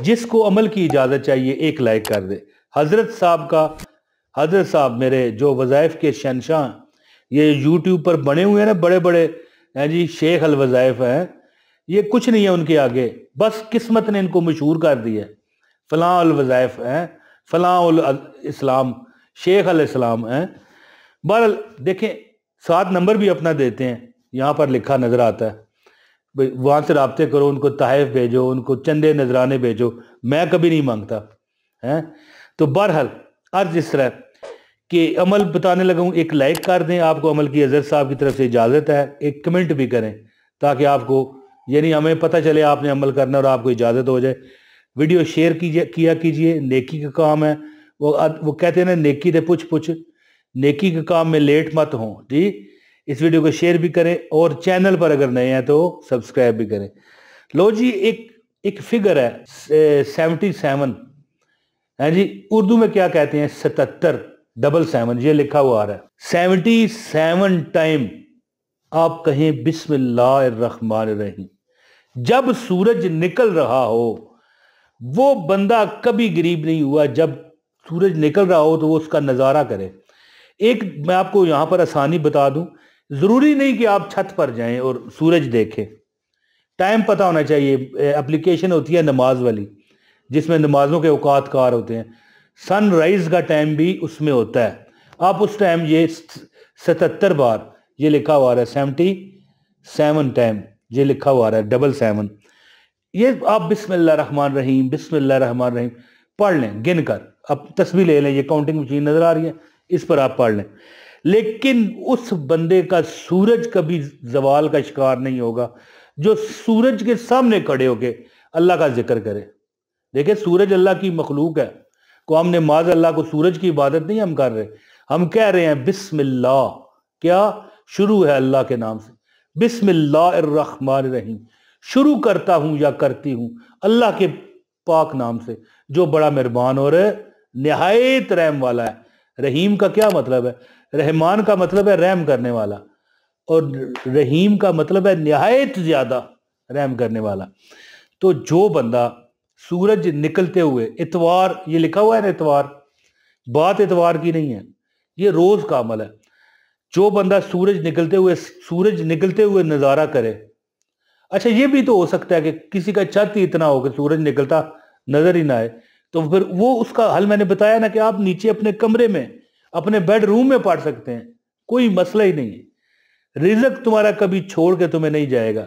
جس کو عمل کی اجازت چاہیے ایک لائک کر دے۔ حضرت صاحب میرے جو وظائف کے شہنشاہ، یہ یوٹیوب پر بنے ہوئے ہیں نا بڑے بڑے جی شیخ الوظائف ہیں، یہ کچھ نہیں ہے ان کے آگے، بس قسمت نے ان کو مشہور کر دیا ہے۔ فلاں الوظائف ہیں، فلاں الاسلام، شیخ الاسلام ہیں۔ بہرحال دیکھیں، 7 نمبر بھی اپنا دیتے ہیں، یہاں پر لکھا نظر آتا ہے، وہاں سے رابطے کرو، ان کو تحائف بھیجو، ان کو چندے نذرانے بھیجو، میں کبھی نہیں مانگتا ہے۔ تو بہرحال عرض اس طرح کہ عمل بتانے لگا ہوں، ایک لائک کر دیں، آپ کو عمل کی حضرت صاحب کی طرف سے اجازت ہے، ایک کمنٹ بھی کریں تاکہ آپ کو یعنی ہمیں پتہ چلے آپ نے عمل کرنا اور آپ کو اجازت ہو جائے۔ ویڈیو شیئر کیا کیجئے، نیکی کا کام ہے، وہ کہتے ہیں نا نیکی دے پچھ نیکی کے کام میں لیٹ مت ہوں جی۔ اس ویڈیو کو شیئر بھی کریں اور چینل پر اگر نئے ہیں تو سبسکرائب بھی کریں۔ لو جی، ایک فگر ہے 77 ہے جی، اردو میں کیا کہتے ہیں 77 یہ لکھا ہوا آ رہا ہے۔ 77 ٹائم آپ کہیں بسم اللہ الرحمن الرحیم جب سورج نکل رہا ہو۔ وہ بندہ کبھی غریب نہیں ہوا جب سورج نکل رہا ہو تو وہ اس کا نظارہ کرے۔ ایک میں آپ کو یہاں پر آسانی بتا دوں، ضروری نہیں کہ آپ چھت پر جائیں اور سورج دیکھیں، ٹائم پتہ ہونا چاہیے۔ اپلیکیشن ہوتی ہے نماز والی جس میں نمازوں کے اوقات کار ہوتے ہیں، سن رائز کا ٹائم بھی اس میں ہوتا ہے۔ آپ اس ٹائم یہ 77 بار یہ لکھا ہوا ہے 77 ٹائم یہ لکھا ہوا ہے 77، یہ آپ بسم اللہ الرحمن الرحیم بسم اللہ الرحمن الرحیم پڑھ لیں گن کر۔ اب تسبیح لے لیں، یہ کاؤنٹنگ مشین نظر آ رہی ہے، اس پر آپ پڑھ لیں۔ لیکن اس بندے کا سورج کبھی زوال کا شکار نہیں ہوگا جو سورج کے سامنے کھڑے ہو کے اللہ کا ذکر کرے۔ دیکھیں، سورج اللہ کی مخلوق ہے، کو ہم نے معاذ اللہ کو سورج کی عبادت نہیں ہم کر رہے، ہم کہہ رہے ہیں بسم اللہ، کیا شروع ہے اللہ کے نام سے، بسم اللہ الرحمن الرحیم، شروع کرتا ہوں یا کرتی ہوں اللہ کے پاک نام سے جو بڑا مہربان اور نہایت رحم والا ہے۔ رحیم کا کیا مطلب ہے؟ رحمان کا مطلب ہے رحم کرنے والا، اور رحیم کا مطلب ہے نہایت زیادہ رحم کرنے والا۔ تو جو بندہ سورج نکلتے ہوئے، اتوار یہ لکھا ہوا ہے نا، اتوار بات اتوار کی نہیں ہے، یہ روز کا عمل ہے۔ جو بندہ سورج نکلتے ہوئے نظارہ کرے، اچھا یہ بھی تو ہو سکتا ہے کہ کسی کا چھت ہی اتنا ہو کہ سورج نکلتا نظر ہی نہ آئے، تو پھر وہ اس کا حل میں نے بتایا نا کہ آپ نیچے اپنے کمرے میں اپنے بیڈ روم میں پڑھ سکتے ہیں، کوئی مسئلہ ہی نہیں ہے۔ رزق تمہارا کبھی چھوڑ کے تمہیں نہیں جائے گا،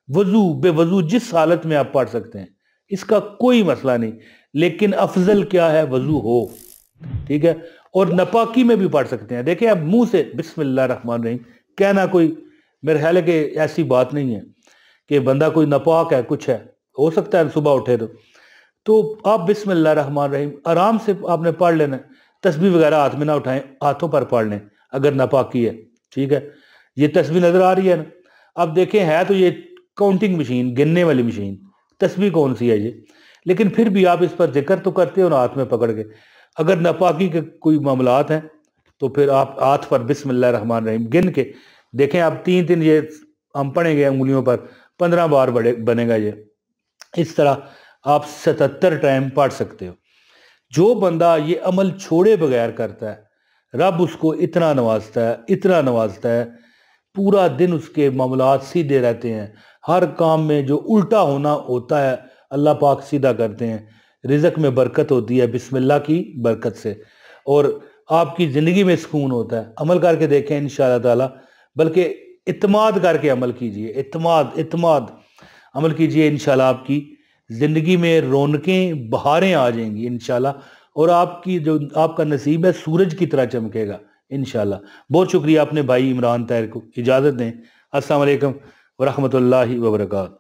وضو بے وضو جس حالت میں آپ پڑھ سکتے ہیں، اس کا کوئی مسئلہ نہیں۔ لیکن افضل کیا ہے؟ وضو ہو، ٹھیک ہے، اور ناپاکی میں بھی پڑھ سکتے ہیں۔ دیکھیں اب منہ سے بسم اللہ الرحمن الرحیم کہنا کوئی میرے خیال ہے کہ ایسی بات نہیں ہے کہ بندہ کوئی ناپاک ہے، کچھ ہے، ہو سکتا ہے صبح اٹھے تو آپ بسم اللہ الرحمن الرحیم آرام سے آپ نے پڑھ لینا ہے۔ تسبیح وغیرہ ہاتھ میں نہ اٹھائیں، ہاتھوں پر پڑھ لیں اگر ناپاکی ہے، ٹھیک ہے۔ یہ تسبیح نظر آ رہی ہے نا، اب دیکھیں ہے تو یہ کاؤنٹنگ مشین، گننے والی مشین، تسبیح کون سی ہے یہ، لیکن پھر بھی آپ اس پر ذکر تو کرتے ہو نا ہاتھ میں پکڑ کے۔ اگر ناپاکی کے کوئی معاملات ہیں تو پھر آپ ہاتھ پر بسم اللہ الرحمن الرحیم گن کے دیکھیں، آپ 3 یہ ہم پڑھیں گے انگلیوں پر 15 بار بنے گا یہ، اس طرح آپ 77 ٹائم پڑھ سکتے ہو۔ جو بندہ یہ عمل چھوڑے بغیر کرتا ہے، رب اس کو اتنا نوازتا ہے، پورا دن اس کے معاملات سیدھے رہتے ہیں، ہر کام میں جو الٹا ہوتا ہے اللہ پاک سیدھا کرتے ہیں، رزق میں برکت ہوتی ہے بسم اللہ کی برکت سے، اور آپ کی زندگی میں سکون ہوتا ہے۔ عمل کر کے دیکھیں انشاءاللہ تعالی، بلکہ اعتماد کر کے عمل کیجئے، اعتماد عمل کیجئے، انشاءاللہ آپ کی زندگی میں رونقیں بہاریں آ جائیں گی انشاءاللہ، اور آپ کا نصیب ہے سورج کی طرح چمکے گا انشاءاللہ۔ بہت شکریہ اپنے بھائی عمران طاہر کو، اجازت دیں، السلام علیکم ورحمۃ اللہ وبرکاتہ۔